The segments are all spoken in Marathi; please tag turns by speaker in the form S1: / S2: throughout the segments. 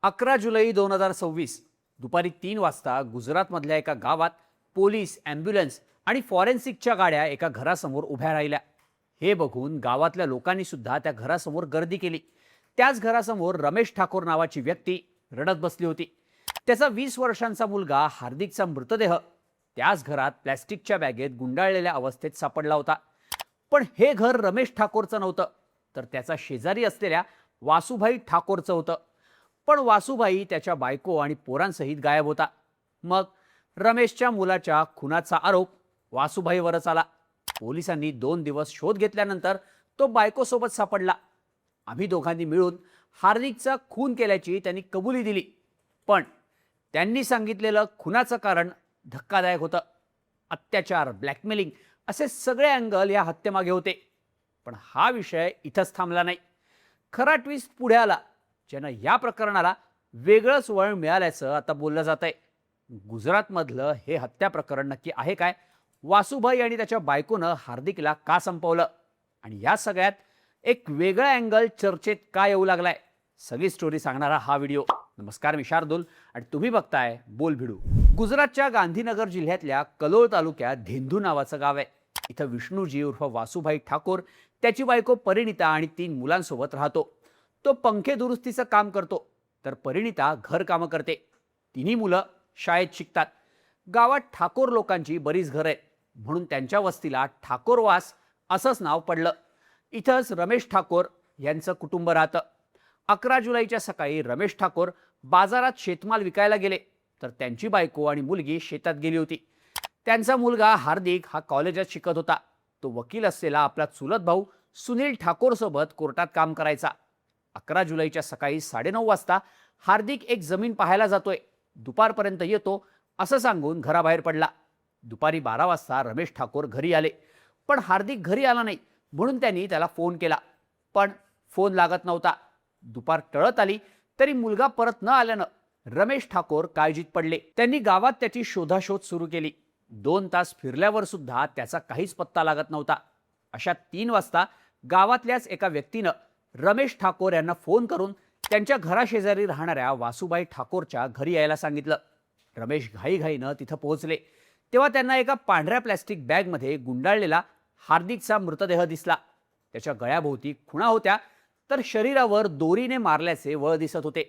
S1: 11 जुलै 2026 दुपारी 3 वाजता गुजरातमधल्या एका गावात पोलीस, ॲम्ब्युलन्स आणि फॉरेन्सिकच्या गाड्या एका घरासमोर उभ्या राहिल्या. हे बघून गावातल्या लोकांनी सुद्धा त्या घरासमोर गर्दी केली. त्याच घरासमोर रमेश ठाकूर नावाची व्यक्ती रडत बसली होती. त्याचा 20 वर्षांचा मुलगा हार्दिकचा मृतदेह त्याच घरात प्लॅस्टिकच्या बॅगेत गुंडाळलेल्या अवस्थेत सापडला होता. पण हे घर रमेश ठाकूरचं नव्हतं, तर त्याचा शेजारी असलेल्या वासुभाई ठाकूरचं होतं. पण वासुभाई त्याच्या बायको आणि पोरांसहित गायब होता. मग रमेशच्या मुलाच्या खुनाचा आरोप वासुभाईवरच आला. पोलिसांनी 2 दिवस शोध घेतल्यानंतर तो बायकोसोबत सापडला. आम्ही दोघांनी मिळून हार्दिकचा खून केल्याची त्यांनी कबुली दिली. पण त्यांनी सांगितलेलं खुनाचं कारण धक्कादायक होतं. अत्याचार, ब्लॅकमेलिंग असे सगळे अँगल या हत्येमागे होते. पण हा विषय इथंच थांबला नाही. खरा ट्विस्ट पुढे आला, ज्यानं या प्रकरणाला वेगळंच वळण मिळाल्याचं आता बोललं जात आहे. गुजरातमधलं हे हत्या प्रकरण नक्की आहे काय? वासुभाई आणि त्याच्या बायकोनं हार्दिकला का संपवलं? आणि या सगळ्यात एक वेगळा अँगल चर्चेत का येऊ लागलाय? सगळी स्टोरी सांगणारा हा व्हिडिओ. नमस्कार, मी शार्दुल आणि तुम्ही बघताय बोल भिडू. गुजरातच्या गांधीनगर जिल्ह्यातल्या कलोळ तालुक्यात धेंदू नावाचं गाव आहे. इथं विष्णूजी उर्फ वासुभाई ठाकूर, त्याची बायको परिणिता आणि 3 मुलांसोबत राहतो. तो पंखे दुरुस्तीचं काम करतो, तर परिणिता घर कामं करते. 3 मुलं शाळेत शिकतात. गावात ठाकूर लोकांची बरीच घरं आहेत, म्हणून त्यांच्या वस्तीला ठाकूरवास असंच नाव पडलं. इथंच रमेश ठाकूर यांचं कुटुंब राहतं. 11 जुलैच्या सकाळी रमेश ठाकूर बाजारात शेतमाल विकायला गेले, तर त्यांची बायको आणि मुलगी शेतात गेली होती. त्यांचा मुलगा हार्दिक हा कॉलेजात शिकत होता. तो वकील असलेला आपला चुलत भाऊ सुनील ठाकूर सोबत कोर्टात काम करायचा. 11 जुलैच्या सकाळी 9:30 वाजता हार्दिक एक जमीन पाहायला जातोय, दुपारपर्यंत येतो असं सांगून घराबाहेर पडला. दुपारी 12 वाजता रमेश ठाकूर घरी आले, पण हार्दिक घरी आला नाही, म्हणून त्यांनी त्याला फोन केला. पण फोन लागत नव्हता. दुपार टळत आली तरी मुलगा परत न आल्यानं रमेश ठाकूर काळजीत पडले. त्यांनी गावात त्याची शोधाशोध सुरू केली. 2 तास फिरल्यावर सुद्धा त्याचा काहीच पत्ता लागत नव्हता. अशा 3 वाजता गावातल्याच एका व्यक्तीनं रमेश ठाकूर यांना फोन करून त्यांच्या घराशेजारी राहणाऱ्या वासुबाई ठाकूरच्या घरी यायला सांगितलं. रमेश घाईघाईनं तिथं पोहोचले, तेव्हा त्यांना एका पांढऱ्या प्लॅस्टिक बॅगमध्ये गुंडाळलेला हार्दिकचा मृतदेह दिसला. त्याच्या गळ्याभोवती खुणा होत्या, तर शरीरावर दोरीने मारल्याचे वळ दिसत होते.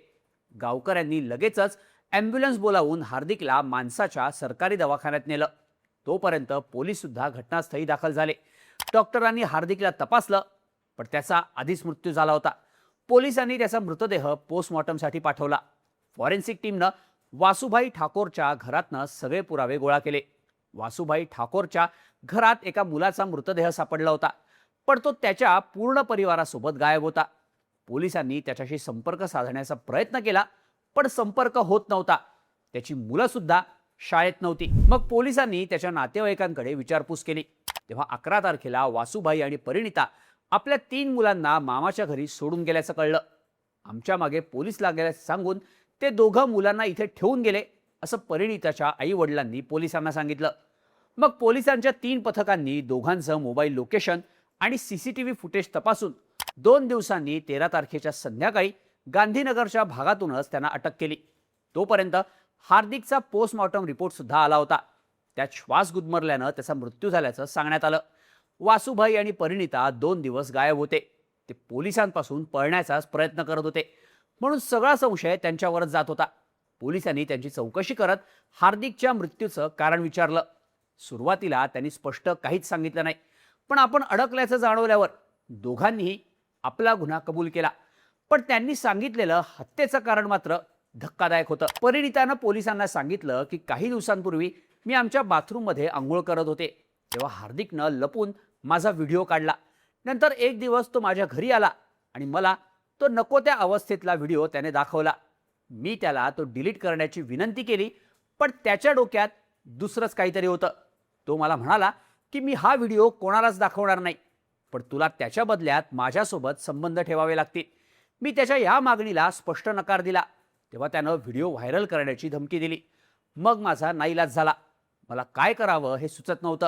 S1: गावकऱ्यांनी लगेचच ॲम्ब्युलन्स बोलावून हार्दिकला माणसाच्या सरकारी दवाखान्यात नेलं. तोपर्यंत पोलीस सुद्धा घटनास्थळी दाखल झाले. डॉक्टरांनी हार्दिकला तपासलं, पण त्याचा आधीच मृत्यू झाला होता. पोलिसांनी त्याचा मृतदेह पोस्टमॉर्टमसाठी पाठवला. फॉरेन्सिक टीमनं वासुभाई ठाकूरच्या घरातनं सगळे पुरावे गोळा केले. वासुभाई ठाकूरच्या घरात एका मुलाचा मृतदेह सापडला होता, पण तो त्याच्या पूर्ण परिवारासोबत गायब होता. पोलिसांनी त्याच्याशी संपर्क साधण्याचा प्रयत्न केला, पण संपर्क होत नव्हता. त्याची मुलं सुद्धा शाळेत नव्हती. मग पोलिसांनी त्याच्या नातेवाईकांकडे विचारपूस केली, तेव्हा 11 तारखेला वासुभाई आणि परिणिता आपल्या 3 मुलांना मामाच्या घरी सोडून गेल्याचं कळलं. आमच्या मागे पोलीस लागल्याचं सांगून ते दोघं मुलांना इथे ठेवून गेले, असं परिणिताच्या आई वडिलांनी पोलिसांना सांगितलं. मग पोलिसांच्या 3 पथकांनी दोघांचं मोबाईल लोकेशन आणि CCTV फुटेज तपासून 2 दिवसांनी 13 तारखेच्या संध्याकाळी गांधीनगरच्या भागातूनच त्यांना अटक केली. तोपर्यंत हार्दिकचा पोस्टमॉर्टम रिपोर्ट सुद्धा आला होता. त्यात श्वास गुदमरल्यानं त्याचा मृत्यू झाल्याचं सांगण्यात आलं. वासुभाई आणि परिणिता 2 दिवस गायब होते. ते पोलिसांपासून पळण्याचाच प्रयत्न करत होते, म्हणून सगळा संशय त्यांच्यावरच जात होता. पोलिसांनी त्यांची चौकशी करत हार्दिकच्या मृत्यूचं कारण विचारलं. सुरुवातीला त्यांनी स्पष्ट काहीच सांगितलं नाही, पण आपण अडकल्याचं जाणवल्यावर दोघांनीही आपला गुन्हा कबूल केला. पण त्यांनी सांगितलेलं हत्येचं कारण मात्र धक्कादायक होतं. परिणितानं पोलिसांना सांगितलं की काही दिवसांपूर्वी मी आमच्या बाथरूममध्ये आंघोळ करत होते, तेव्हा हार्दिकनं लपून माझा व्हिडिओ काढला. नंतर एक दिवस तो माझ्या घरी आला आणि मला तो नको त्या अवस्थेतला व्हिडिओ त्याने दाखवला. मी त्याला तो डिलीट करण्याची विनंती केली, पण त्याच्या डोक्यात दुसरंच काहीतरी होतं. तो मला म्हणाला की मी हा व्हिडिओ कोणालाच दाखवणार नाही, पण तुला त्याच्या बदल्यात माझ्यासोबत संबंध ठेवावे लागतील. मी त्याच्या या मागणीला स्पष्ट नकार दिला. तेव्हा त्यानं व्हिडिओ व्हायरल करण्याची धमकी दिली. मग माझा नाईलाज झाला. मला काय करावं हे सुचत नव्हतं.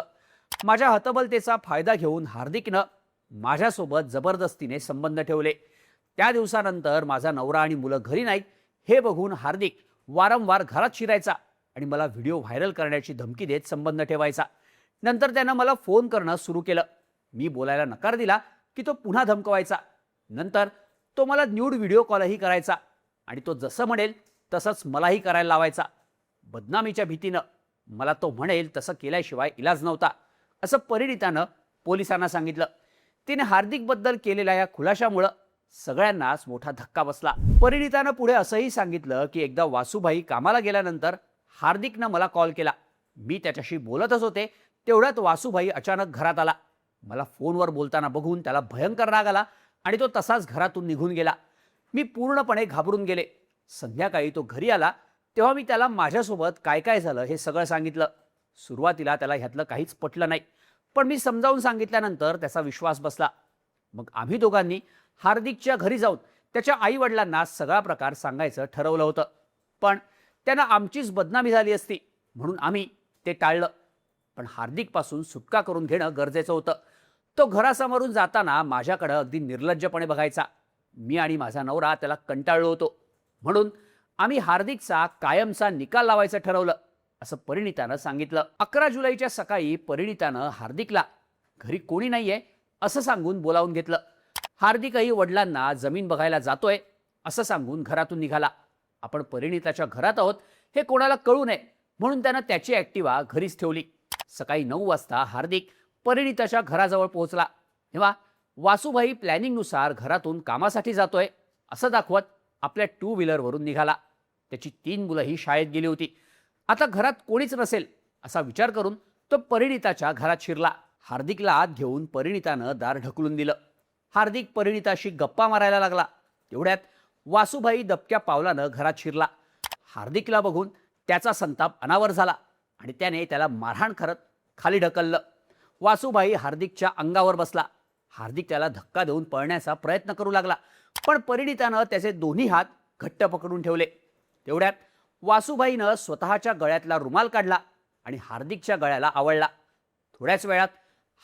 S1: माझ्या हतबलतेचा फायदा घेऊन हार्दिकनं माझ्यासोबत जबरदस्तीने संबंध ठेवले. त्या दिवसानंतर माझा नवरा आणि मुलं घरी नाहीत हे बघून हार्दिक वारंवार घरात शिरायचा आणि मला व्हिडिओ व्हायरल करण्याची धमकी देत संबंध ठेवायचा. नंतर त्यानं मला फोन करणं सुरू केलं. मी बोलायला नकार दिला की तो पुन्हा धमकवायचा. नंतर तो मला न्यूड व्हिडिओ कॉलही करायचा आणि तो जसं म्हणेल तसंच मलाही करायला लावायचा. बदनामीच्या भीतीनं मला तो म्हणेल तसं केल्याशिवाय इलाज नव्हता, असं परिणितानं पोलिसांना सांगितलं. तिने हार्दिकबद्दल केलेल्या या खुलाशामुळं सगळ्यांनाच मोठा धक्का बसला. परिणितानं पुढे असंही सांगितलं की एकदा वासूभाई कामाला गेल्यानंतर हार्दिकनं मला कॉल केला. मी त्याच्याशी बोलतच होते, तेवढ्यात वासूभाई अचानक घरात आला. मला फोनवर बोलताना बघून त्याला भयंकर राग आला आणि तो तसाच घरातून निघून गेला. मी पूर्णपणे घाबरून गेले. संध्याकाळी तो घरी आला तेव्हा मी त्याला माझ्यासोबत काय काय झालं हे सगळं सांगितलं. सुरुवातीला त्याला ह्यातलं काहीच पटलं नाही, पण मी समजावून सांगितल्यानंतर त्याचा विश्वास बसला. मग आम्ही दोघांनी हार्दिकच्या घरी जाऊन त्याच्या आई वडिलांना सगळा प्रकार सांगायचं ठरवलं होतं. पण त्यांना आमचीच बदनामी झाली असती म्हणून आम्ही ते टाळलं. पण हार्दिकपासून सुटका करून घेणं गरजेचं होतं. तो घरासमोरून जाताना माझ्याकडे अगदी निर्लज्जपणे बघायचा. मी आणि माझा नवरा त्याला कंटाळलो होतो, म्हणून आम्ही हार्दिकचा कायमचा निकाल लावायचं ठरवलं, असं परिणितानं सांगितलं. 11 जुलैच्या सकाळी परिणितानं हार्दिकला घरी कोणी नाहीये असं सांगून बोलावून घेतलं. हार्दिकही वडिलांना जमीन बघायला जातोय असं सांगून घरातून निघाला. आपण परिणिताच्या घरात आहोत हे कोणाला कळू नये म्हणून त्यानं त्याची ॲक्टिवा घरीच ठेवली. सकाळी 9 वाजता हार्दिक परिणिताच्या घराजवळ पोहोचला तेव्हा वासूभाई प्लॅनिंगनुसार घरातून कामासाठी जातोय असं दाखवत आपल्या 2 व्हीलरवरून निघाला. त्याची 3 मुलंही शाळेत गेली होती. आता घरात कोणीच नसेल असा विचार करून तो परिणिताच्या घरात शिरला. हार्दिकला आत घेऊन परिणितानं दार ढकलून दिलं. हार्दिक परिणिताशी गप्पा मारायला लागला. तेवढ्यात वासूभाई दबक्या पावलानं घरात शिरला. हार्दिकला बघून त्याचा संताप अनावर झाला आणि त्याने त्याला मारहाण करत खाली ढकललं. वासूभाई हार्दिकच्या अंगावर बसला. हार्दिक त्याला धक्का देऊन पळण्याचा प्रयत्न करू लागला, पण परिणितानं त्याचे दोन्ही हात घट्ट पकडून ठेवले. तेवढ्यात वासूभाईनं स्वतःच्या गळ्यातला रुमाल काढला आणि हार्दिकच्या गळ्याला आवळला. थोड्याच वेळात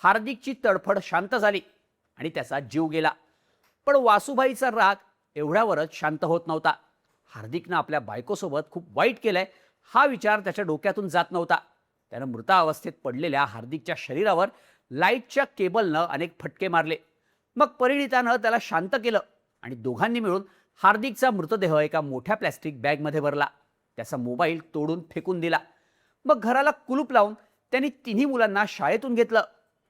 S1: हार्दिकची तडफड शांत झाली आणि त्याचा जीव गेला. पण वासूभाईचा राग एवढ्यावरच शांत होत नव्हता. हार्दिकनं आपल्या बायकोसोबत खूप वाईट केलंय हा विचार त्याच्या डोक्यातून जात नव्हता. त्यानं मृतावस्थेत पडलेल्या हार्दिकच्या शरीरावर लाईटच्या केबलनं अनेक फटके मारले. मग परिणितानं त्याला शांत केलं आणि दोघांनी मिळून हार्दिकचा मृतदेह एका मोठ्या प्लॅस्टिक बॅगमध्ये भरला. त्याचा मोबाईल तोडून फेकून दिला. मग घराला कुलूप लावून त्यांनी 3 मुलांना शाळेतून घेतलं.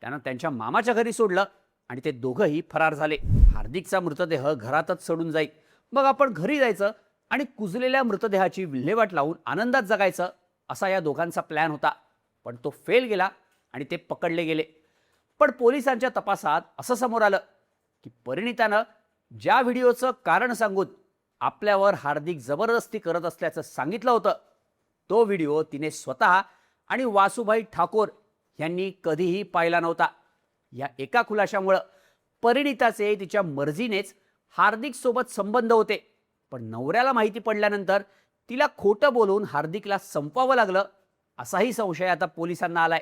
S1: त्यानं त्यांच्या मामाच्या घरी सोडलं आणि ते दोघंही फरार झाले. हार्दिकचा मृतदेह घरातच सोडून जाईल, मग आपण घरी जायचं आणि कुजलेल्या मृतदेहाची विल्हेवाट लावून आनंदात जगायचं असा या दोघांचा प्लॅन होता. पण तो फेल गेला आणि ते पकडले गेले. पण पोलिसांच्या तपासात असं समोर आलं की परिणितानं ज्या व्हिडिओचं कारण सांगून आपल्यावर हार्दिक जबरदस्ती करत असल्याचं सांगितलं होतं, तो व्हिडिओ तिने स्वतः आणि वासूभाई ठाकूर यांनी कधीही पाहिला नव्हता. या एका खुलाशामुळं परिणिताचे तिच्या मर्जीनेच हार्दिक सोबत संबंध होते, पण नवऱ्याला माहिती पडल्यानंतर तिला खोटं बोलून हार्दिकला संपवावं लागलं असाही संशय आता पोलिसांना आलाय.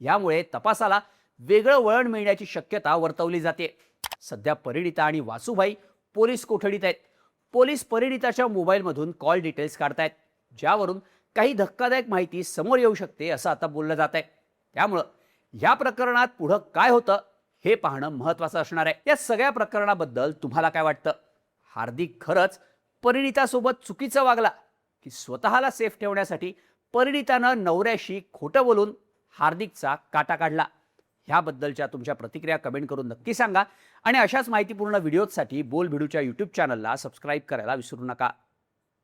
S1: यामुळे तपासाला वेगळं वळण मिळण्याची शक्यता वर्तवली जाते. सध्या परिणिता आणि वासूभाई पोलीस कोठडीत आहेत. पोलीस परिणिताच्या मोबाईलमधून कॉल डिटेल्स काढतायत, ज्यावरून काही धक्कादायक माहिती समोर येऊ शकते असं आता बोललं जात आहे. त्यामुळं या प्रकरणात पुढं काय होतं हे पाहणं महत्त्वाचं असणार आहे. या सगळ्या प्रकरणाबद्दल तुम्हाला काय वाटतं? हार्दिक खरंच परिणितासोबत चुकीचं वागला की स्वतःला सेफ ठेवण्यासाठी परिणितानं नवऱ्याशी खोटं बोलून हार्दिकचा काटा काढला? ह्याबद्दलच्या तुमच्या प्रतिक्रिया कमेंट करून नक्की सांगा आणि अशाच माहितीपूर्ण व्हिडिओजसाठी बोलबिडूच्या यूट्यूब चॅनलला सबस्क्राईब करायला विसरू नका.